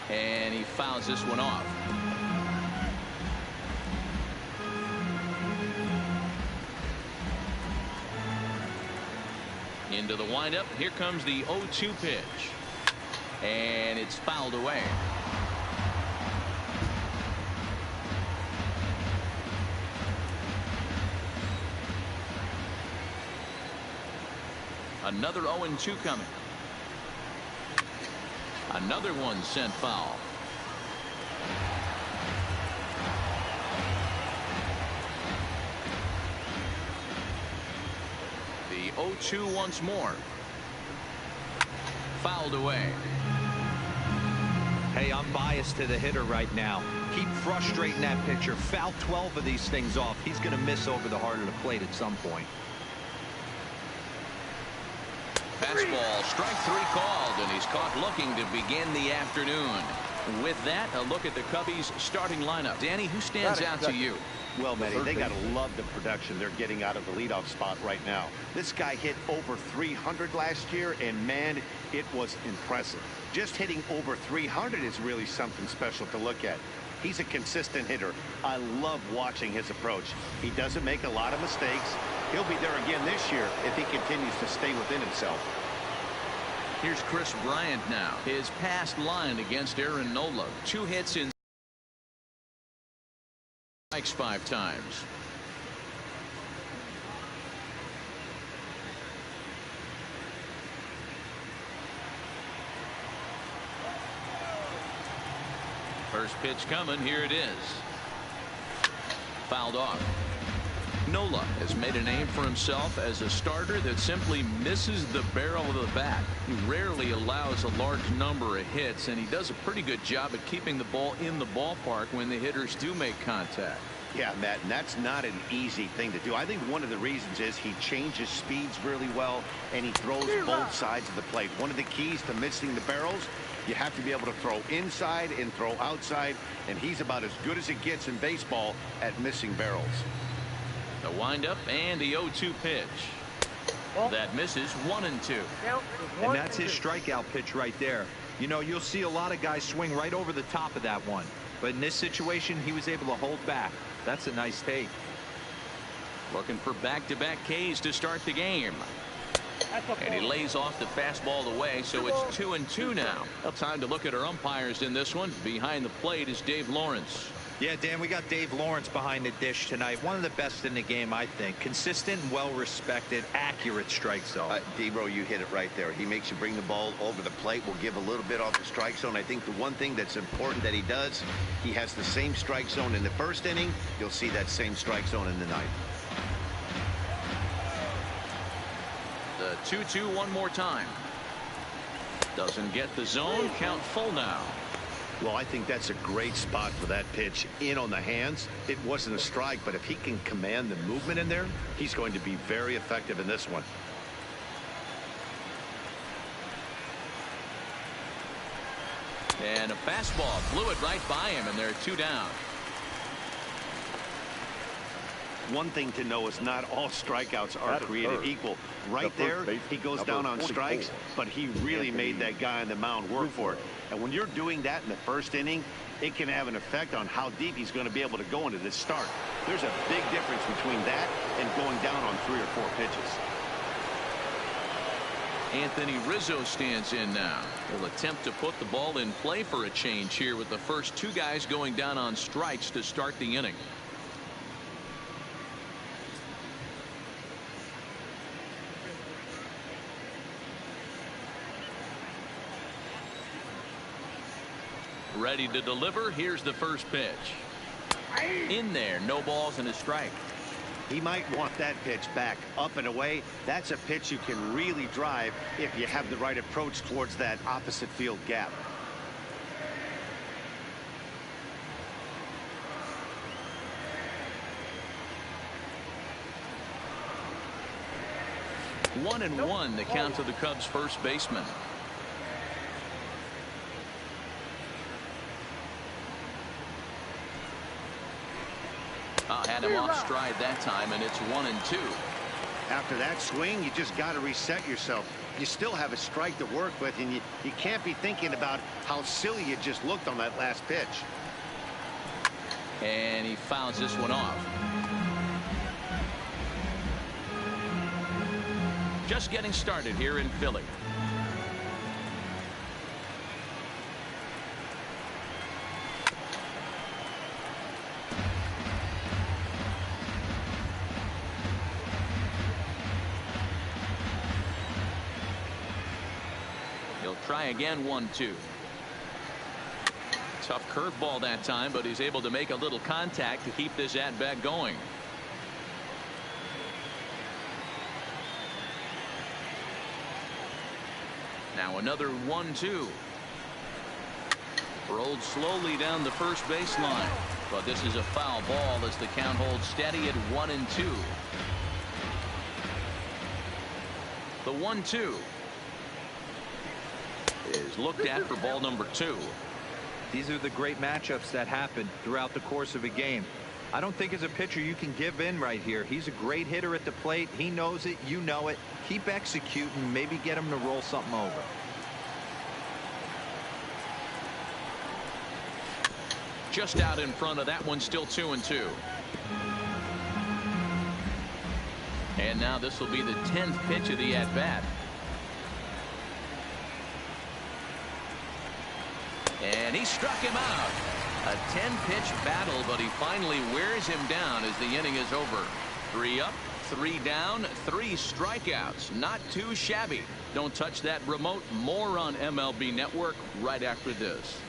S1: And he fouls this one off. Into the windup. Here comes the 0-2 pitch. And it's fouled away. Another 0-2 coming. Another one sent foul. The 0-2 once more. Fouled away.
S3: Hey, I'm biased to the hitter right now. Keep frustrating that pitcher. Foul 12 of these things off. He's going to miss over the heart of the plate at some point.
S1: Fastball, strike 3 called, and he's caught looking to begin the afternoon. With that, a look at the Cubbies' starting lineup. Danny, who stands out to you?
S2: Well, Matty, they got to love the production they're getting out of the leadoff spot right now. This guy hit over 300 last year, and man, it was impressive. Just hitting over 300 is really something special to look at. He's a consistent hitter. I love watching his approach. He doesn't make a lot of mistakes. He'll be there again this year if he continues to stay within himself.
S1: Here's Chris Bryant now. His past line against Aaron Nola. 2 hits in strikes 5 times. First pitch coming. Here it is. Fouled off. Nola has made a name for himself as a starter that simply misses the barrel of the bat. He rarely allows a large number of hits, and he does a pretty good job at keeping the ball in the ballpark when the hitters do make contact.
S2: Yeah, Matt, and that's not an easy thing to do. I think one of the reasons is he changes speeds really well, and he throws both sides of the plate. One of the keys to missing the barrels, you have to be able to throw inside and throw outside, and he's about as good as it gets in baseball at missing barrels.
S1: The windup and the 0-2 pitch. That misses 1-2.
S3: And that's his strikeout pitch right there. You know, you'll see a lot of guys swing right over the top of that one. But in this situation, he was able to hold back. That's a nice take.
S1: Looking for back-to-back Ks to start the game. And he lays off the fastball away, so it's 2-2 now. Well, time to look at our umpires in this one. Behind the plate is Dave Lawrence.
S3: Yeah, Dan, we got Dave Lawrence behind the dish tonight. One of the best in the game, I think. Consistent, well-respected, accurate strike zone.
S2: D-Bro, you hit it right there. He makes you bring the ball over the plate. Will give a little bit off the strike zone. I think the one thing that's important that he does, he has the same strike zone in the first inning. You'll see that same strike zone in the ninth.
S1: The 2-2 one more time. Doesn't get the zone. Count full now.
S2: Well, I think that's a great spot for that pitch in on the hands. It wasn't a strike, but if he can command the movement in there, he's going to be very effective in this one.
S1: And a fastball blew it right by him, and they're 2 down.
S2: One thing to know is not all strikeouts are created equal. Right there, he goes down on strikes, but he really made that guy on the mound work for it. And when you're doing that in the first inning, it can have an effect on how deep he's going to be able to go into this start. There's a big difference between that and going down on 3 or 4 pitches.
S1: Anthony Rizzo stands in now. He'll attempt to put the ball in play for a change here with the first 2 guys going down on strikes to start the inning. Ready to deliver. Here's the first pitch. In there, no balls and a strike.
S2: He might want that pitch back up and away. That's a pitch you can really drive if you have the right approach towards that opposite field gap.
S1: One and one, the count to the Cubs' first baseman. Had him off stride that time, and it's 1-2.
S2: After that swing, you just got to reset yourself. You still have a strike to work with, and you can't be thinking about how silly you just looked on that last pitch.
S1: And he fouls this one off. Just getting started here in Philly. try again. 1-2. Tough curveball that time, but he's able to make a little contact to keep this at bat going. Now another 1-2. Rolled slowly down the first baseline, but this is a foul ball as the count holds steady at 1-2. The 1-2 is looked at for ball number 2.
S3: These are the great matchups that happen throughout the course of a game. I don't think as a pitcher you can give in right here. He's a great hitter at the plate. He knows it. You know it. Keep executing. Maybe get him to roll something over.
S1: Just out in front of that one. Still 2-2. And now this will be the 10th pitch of the at bat. And he struck him out. A 10-pitch battle, but he finally wears him down as the inning is over. 3 up, 3 down, 3 strikeouts. Not too shabby. Don't touch that remote. More on MLB Network right after this.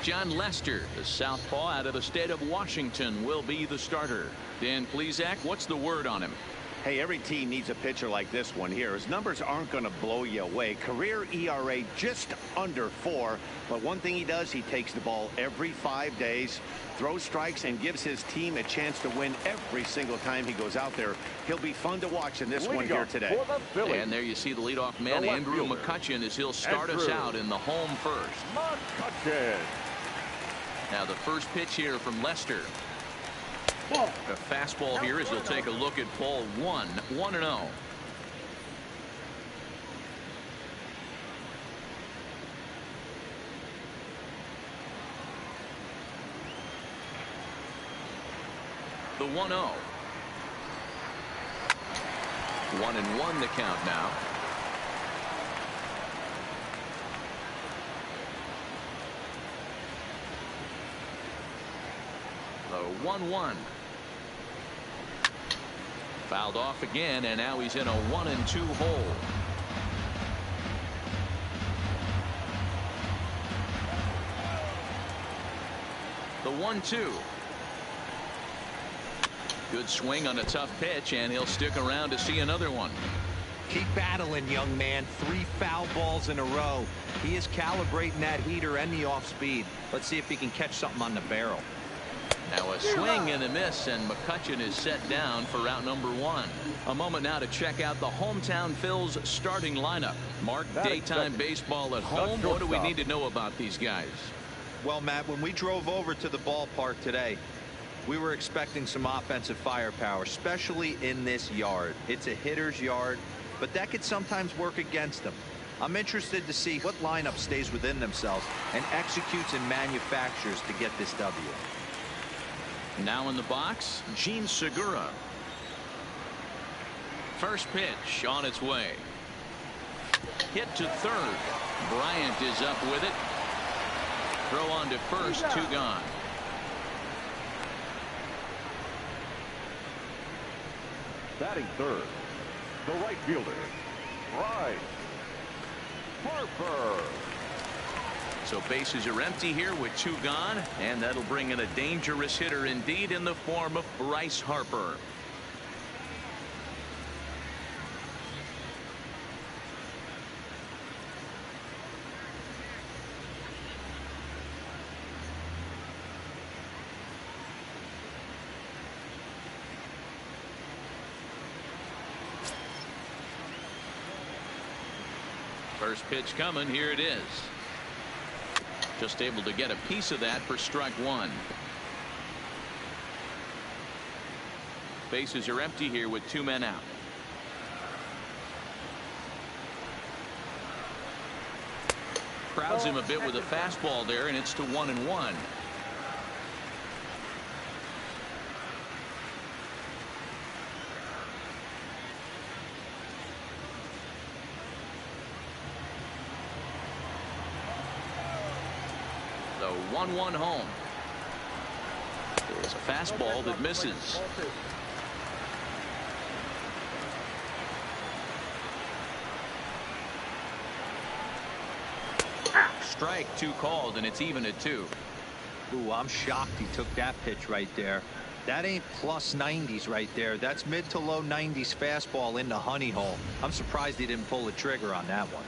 S1: John Lester, the southpaw out of the state of Washington, will be the starter. Dan Plesac, what's the word on him?
S2: Hey, every team needs a pitcher like this one here. His numbers aren't going to blow you away. Career ERA just under 4. But one thing he does, he takes the ball every 5 days, throws strikes, and gives his team a chance to win every single time he goes out there. He'll be fun to watch in this one here today.
S1: And there you see the leadoff man, Andrew McCutchen, as he'll start us out in the home first.
S5: McCutchen.
S1: Now the first pitch here from Lester. A fastball here as he'll take a look at ball 1. 1-0. The 1-0. 1-1 the count now. The 1-1. Fouled off again, and now he's in a 1-2 hole. The 1-2. Good swing on a tough pitch, and he'll stick around to see another one.
S3: Keep battling, young man. 3 foul balls in a row. He is calibrating that heater and the off speed. Let's see if he can catch something on the barrel.
S1: Now a swing and a miss, and McCutchen is set down for out number 1. A moment now to check out the hometown Phils starting lineup. Mark, daytime baseball at home. What do we need to know about these guys?
S3: Well, Matt, when we drove over to the ballpark today, we were expecting some offensive firepower, especially in this yard. It's a hitter's yard, but that could sometimes work against them. I'm interested to see what lineup stays within themselves and executes and manufactures to get this W.
S1: Now in the box, Gene Segura. First pitch on its way. Hit to third. Bryant is up with it. Throw on to first. 2 gone.
S5: Batting third, the right fielder, Bryce Harper.
S1: So bases are empty here with 2 gone, and that'll bring in a dangerous hitter indeed in the form of Bryce Harper. First pitch coming. Here it is. Just able to get a piece of that for strike 1. Bases are empty here with 2 men out. Crowds him a bit with a fastball there, and it's to 1-1. The 1-1 home. There's a fastball that misses. strike, 2 called, and it's even at 2.
S3: Ooh, I'm shocked he took that pitch right there. That ain't plus 90s right there. That's mid to low 90s fastball in the honey hole. I'm surprised he didn't pull the trigger on that one.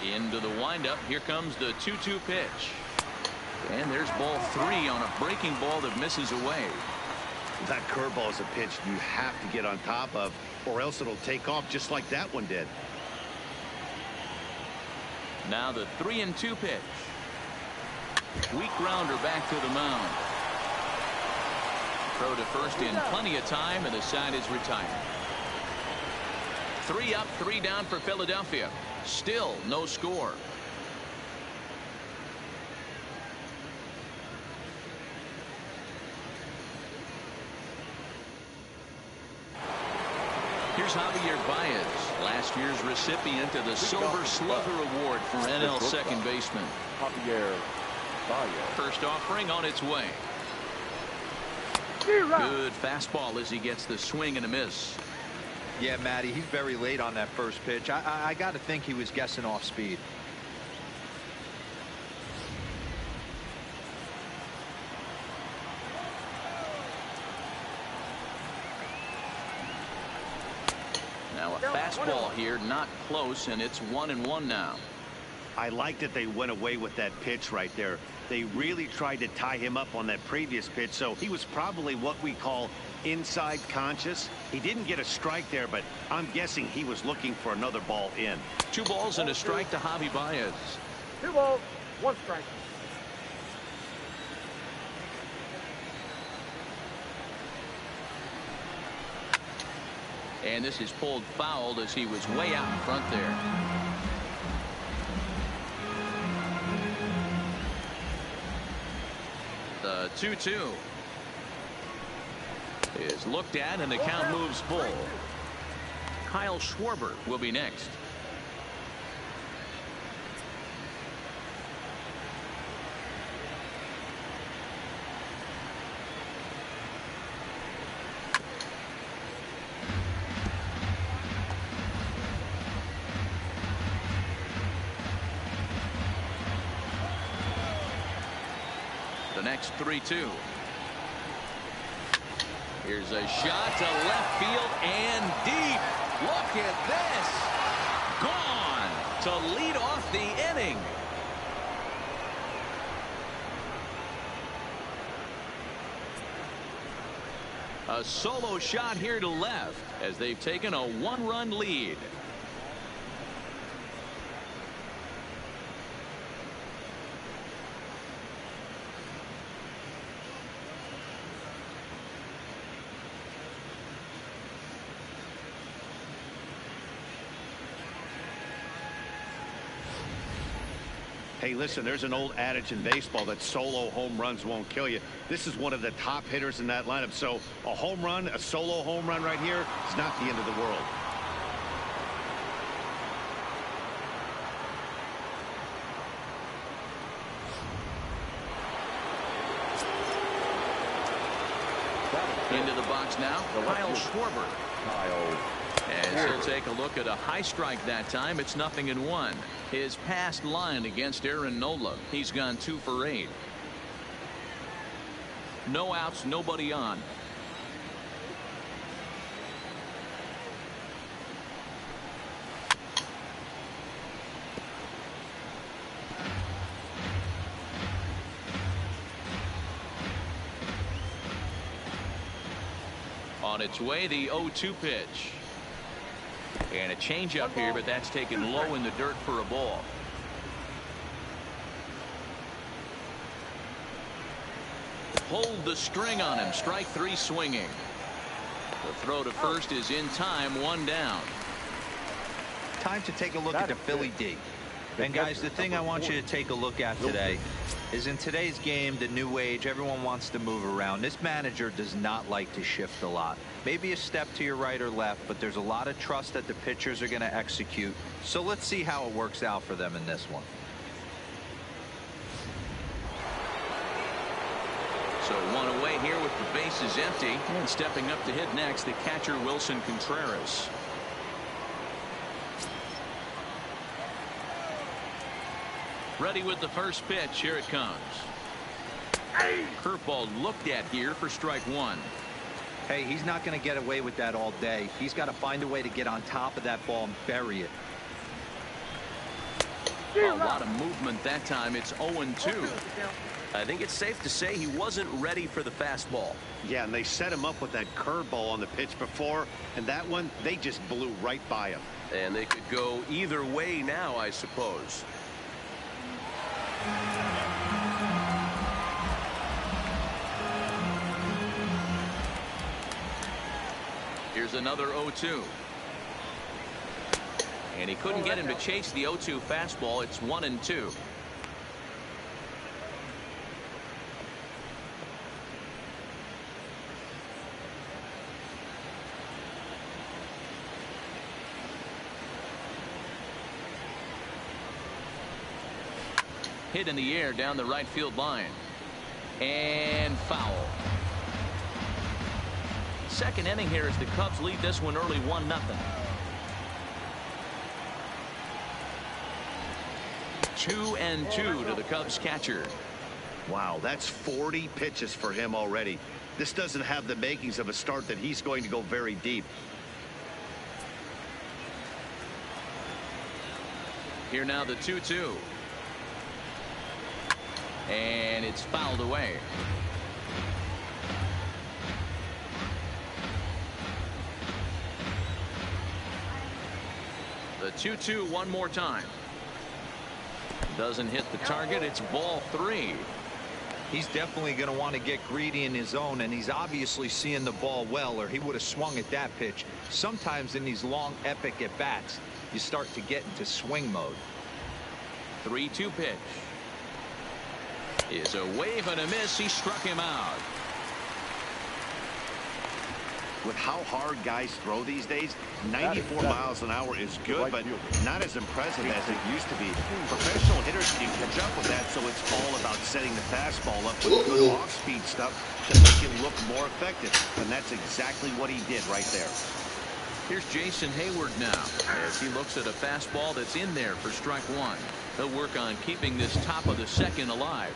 S1: Into the windup. Here comes the 2-2 pitch. And there's ball 3 on a breaking ball that misses away.
S2: That curveball is a pitch you have to get on top of, or else it'll take off just like that one did.
S1: Now the 3-2 pitch. Weak grounder back to the mound. Throw to first in plenty of time, and the side is retired. 3 up, 3 down for Philadelphia. Still no score. Here's Javier Baez, last year's recipient of the Silver Slugger Award for NL second baseman.
S5: Javier Baez.
S1: First offering on its way. Good fastball as he gets the swing and a miss.
S3: Yeah, Matty, he's very late on that first pitch. I got to think he was guessing off speed.
S1: Now a fastball here, not close, and it's 1-1 now.
S2: I like that they went away with that pitch right there. They really tried to tie him up on that previous pitch, so he was probably what we call inside conscious. He didn't get a strike there, but I'm guessing he was looking for another ball in.
S1: 2 balls and a strike to Javi Baez.
S6: 2 balls, 1 strike.
S1: And this is pulled foul as he was way out in front there. The 2-2 is looked at, and the count moves full. Kyle Schwarber will be next. The next 3-2. Here's a shot to left field and deep. Look at this. Gone to lead off the inning. A solo shot here to left as they've taken a 1-run lead.
S2: Hey, listen, there's an old adage in baseball that solo home runs won't kill you. This is one of the top hitters in that lineup. So a home run, a solo home run right here is not the end of the world.
S1: Into the box now, Kyle Schwarber. As he'll take a look at a high strike that time. It's 0-1. His past line against Aaron Nola, he's gone 2 for 8. No outs, nobody on. On its way, the 0-2 pitch. And a changeup here, but that's taken low in the dirt for a ball. Pulled the string on him. Strike 3 swinging. The throw to first is in time. 1 down.
S3: Time to take a look at the Philly D. And guys, the thing I want you to take a look at today is in today's game, the new age, everyone wants to move around. This manager does not like to shift a lot. Maybe a step to your right or left, but there's a lot of trust that the pitchers are going to execute. So let's see how it works out for them in this one.
S1: So 1 away here with the bases empty. And stepping up to hit next, the catcher Wilson Contreras. Ready with the first pitch. Here it comes. Curveball looked at here for strike one.
S3: Hey, he's not going to get away with that all day. He's got to find a way to get on top of that ball and bury it.
S1: A lot of movement that time. It's 0-2.
S7: I think it's safe to say he wasn't ready for the fastball.
S2: Yeah, and they set him up with that curveball on the pitch before, and that one, they just blew right by him.
S7: And they could go either way now, I suppose.
S1: Here's another 0-2. And he couldn't get him to chase the 0-2 fastball. It's 1-2. Hit in the air down the right field line. And foul. Second inning here as the Cubs lead this one early 1-0. 2-2 to the Cubs catcher.
S2: Wow, that's 40 pitches for him already. This doesn't have the makings of a start that he's going to go very deep.
S1: Here now the 2-2. And it's fouled away. The 2-2 one more time. Doesn't hit the target. It's ball 3.
S3: He's definitely going to want to get greedy in his zone, and he's obviously seeing the ball well, or he would have swung at that pitch. Sometimes in these long epic at bats, you start to get into swing mode.
S1: 3-2 pitch. Is a wave and a miss. He struck him out.
S2: With how hard guys throw these days, 94 miles an hour is good, but not as impressive as it used to be. Professional hitters can catch up with that, so it's all about setting the fastball up with good off-speed stuff to make him look more effective, and that's exactly what he did right there.
S1: Here's Jason Hayward now as he looks at a fastball that's in there for strike one. He'll work on keeping this top of the second alive.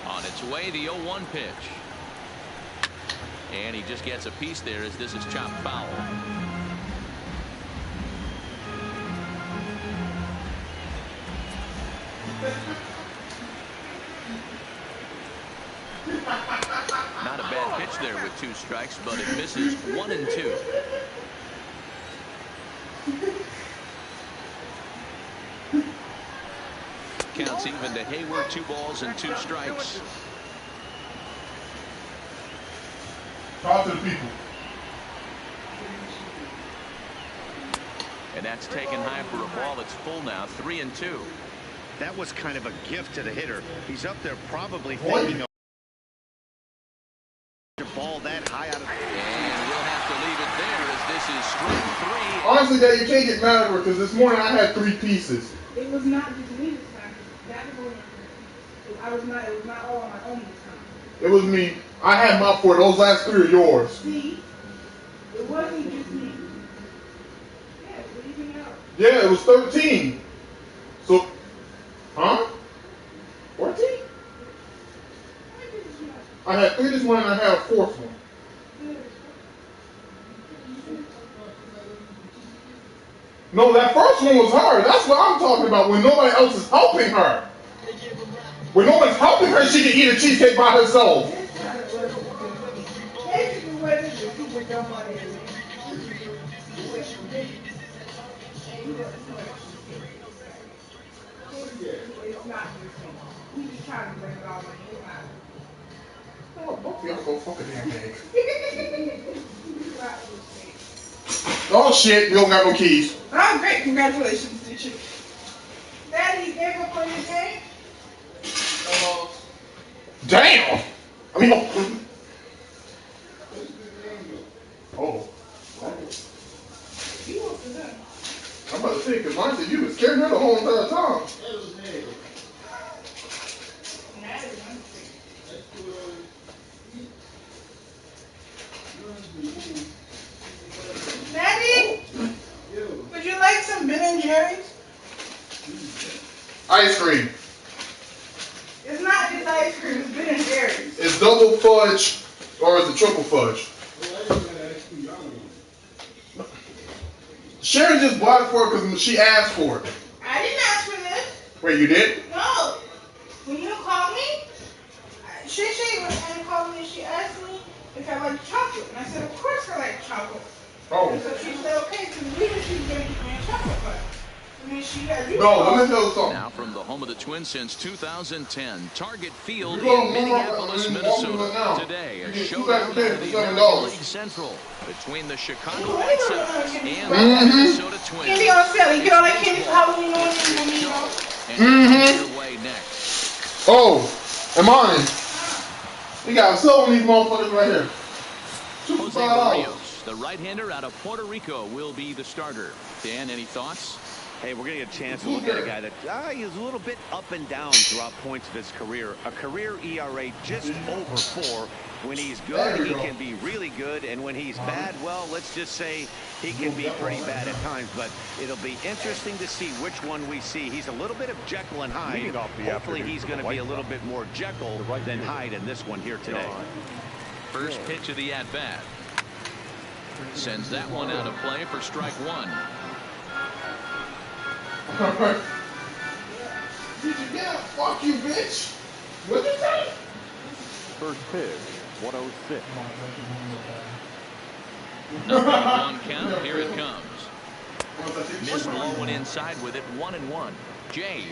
S1: On its way, the 0-1 pitch. And he just gets a piece there as this is chopped foul. Not a bad pitch there with 2 strikes, but it misses 1-2. Counts even to Hayward. 2 balls and 2 strikes.
S4: Talk to the people.
S1: And that's taken high for a ball that's full now. 3-2.
S2: That was kind of a gift to the hitter. He's up there probably thinking of a ball that high out of.
S1: And we'll have to leave it there as this is strike 3.
S4: Honestly, Dad, you can't get mad at her because this morning I had 3 pieces.
S8: It was not just me this time. That was only it was not all on my own this time.
S4: It was me. I had my 4. Those last 3 are yours.
S8: See? It wasn't just me. Yeah, it was even out.
S4: Yeah, it was 13. So, huh? 14? I had 3 this morning and I had a 4th one. No, that first one was her. That's what I'm talking about. When nobody else is helping her. When no one's helping her, she can eat a cheesecake by herself. Oh, both of y'all go fuck a damn thing. Oh shit, you don't got no keys.
S8: Oh, great. Congratulations, teacher. Daddy, you gave up on your game?
S4: Damn! I mean, oh.
S8: You want to know.
S4: I'm about to say, because mine said you was scaring her the whole entire time.
S8: Daddy, would you like some Ben and Jerry's?
S4: Ice cream.
S8: It's not just ice cream, it's Ben and Jerry's.
S4: It's double fudge or is it triple fudge? Sharon just bought it for her because she asked for it.
S8: I didn't ask for this.
S4: Wait, you did?
S8: No. When you called me, Shay was trying to call me and she asked me if I like chocolate. And I said, of course I like chocolate.
S4: Oh.
S8: And so she said, okay, because we knew she was going to give me a chocolate bar. I mean, she had you.
S4: No, let me tell you something.
S1: Now from the home of the Twins since 2010, Target Field
S4: You're
S1: in Minneapolis, Minnesota. Today, a showdown of the American League Central between the Chicago White Sox and the Minnesota Twins.
S8: Candy on sale. You get all that candy for Halloween on
S1: And your way next.
S4: Oh, and mine. We got so many motherfuckers right here.
S1: Jose Barrios, the right-hander out of Puerto Rico, will be the starter. Dan, any thoughts?
S9: Hey, we're going to get a chance to look at a guy that he's a little bit up and down throughout points of his career. A career ERA just over 4. When he's good, he can be really good. And when he's bad, well, let's just say he can be pretty bad at times. But it'll be interesting to see which one we see. He's a little bit of Jekyll and Hyde. Hopefully he's going to be a little bit more Jekyll than Hyde in this one here today.
S1: First pitch of the at-bat. Sends that one out of play for strike one.
S4: Yeah, fuck you, bitch. What'd you say?
S5: First pitch, 106.
S1: Number one count, here it comes. Missed low and inside with it, 1-1. Jay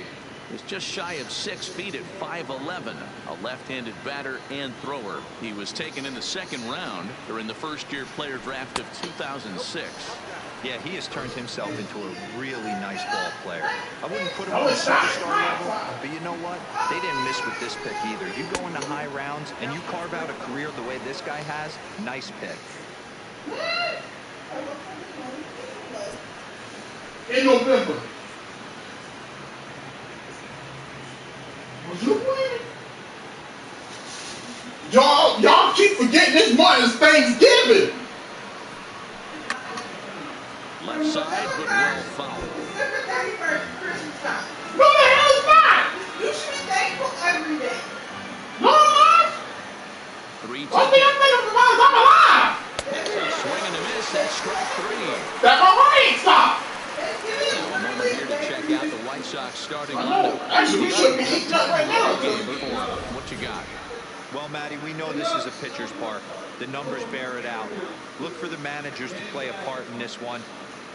S1: is just shy of 6 feet at 5'11", a left-handed batter and thrower. He was taken in the second round during the first-year player draft of 2006.
S3: Yeah, he has turned himself into a really nice ball player. I wouldn't put him on the superstar level, but you know what? They didn't miss with this pick either. You go into high rounds and you carve out a career the way this guy has, nice pick.
S4: In November. Was you playing? Y'all keep forgetting this month is Thanksgiving.
S1: Left side, but well fouled.
S8: December 31st, Christmas time.
S4: No, the hell it's not.
S8: You should be thankful every day.
S4: No, I'm not.
S1: 3-2.
S4: One thing I'm thankful about is I'm alive.
S1: Swing and a miss. That's strike three.
S4: That my rain stop.
S1: Now a moment here to check out the White Sox starting lineup.
S4: Actually, we should be eating up right now.
S1: What you got?
S3: Well, Matty, we know this is a pitcher's park. The numbers bear it out. Look for the managers to play a part in this one.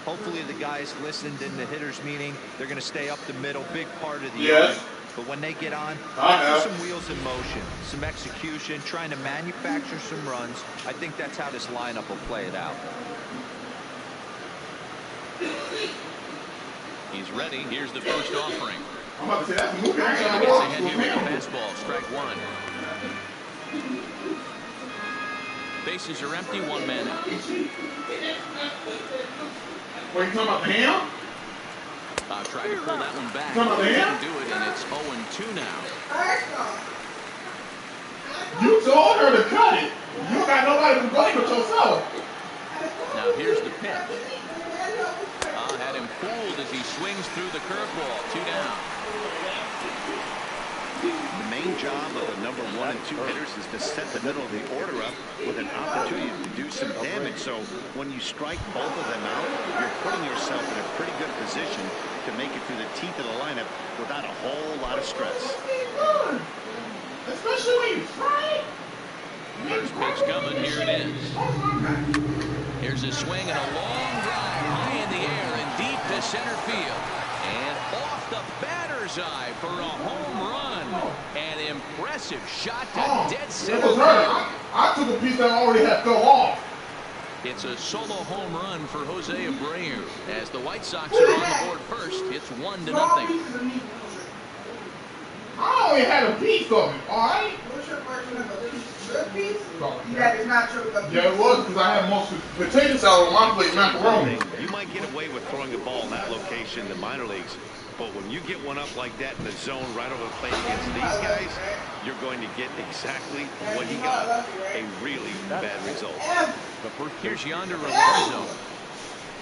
S3: Hopefully the guys listened in the hitters meeting. They're going to stay up the middle, big part of the year. But when they get on, put some wheels in motion, some execution, trying to manufacture some runs. I think that's how this lineup will play it out.
S1: He's ready. Here's the first offering.
S4: I'm about to say that's a movie.
S1: Gets ahead here with a fastball. Strike one. Bases are empty. One man out.
S4: What, you talking about the ham?
S1: Tried to pull that one back.
S4: Come on, man.
S1: Didn't do it, and it's 0-2 now.
S4: You told her to cut it. You got nobody to blame but yourself.
S1: Now here's the pitch. Had him fooled as he swings through the curveball. 2 down.
S9: The main job of the number 1 and 2 hitters is to set the middle of the order up with an opportunity to do some damage. So when you strike both of them out, you're putting yourself in a pretty good position to make it through the teeth of the lineup without a whole lot of stress.
S4: Especially when you try it.
S1: First pitch coming. Here it is. Here's a swing and a long drive high in the air and deep to center field. And off the batter's eye for a home run. An impressive shot to dead center field.
S4: I took a piece that already had fell off.
S1: It's a solo home run for Jose Abreu. As the White Sox are on the board first, it's 1-0.
S4: I only had a piece of it, all right?
S8: What's your first number? Good piece? That is not your cup.
S4: Yeah, it was because I had most of the potato salad on my plate, macaroni.
S9: You might get away with throwing a ball in that location in the minor leagues,
S2: But when you get one up like that in the zone right over the plate against these guys, you're going to get exactly what he got, a really bad result.
S1: Here's Yonder Alonso.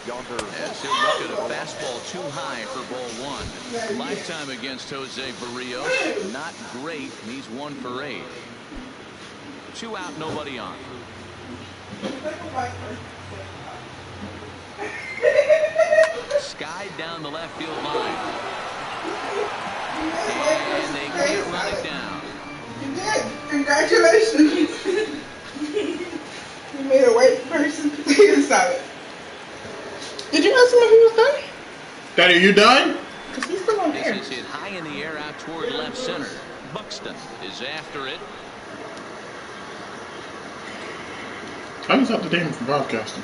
S1: As he'll look at a fastball too high for ball one. Lifetime against Jose Barrios. Not great. He's 1 for 8. 2 out, nobody on. Skied down the left field line. And they can't run it down.
S8: You did. Congratulations. You made a white person stop it. Did you ask him if he was done?
S4: Daddy, are you done?
S8: Because he's still on
S1: This
S8: air.
S1: is hit high in the air out toward left center. Buxton is after it.
S4: I just have to thank him for broadcasting.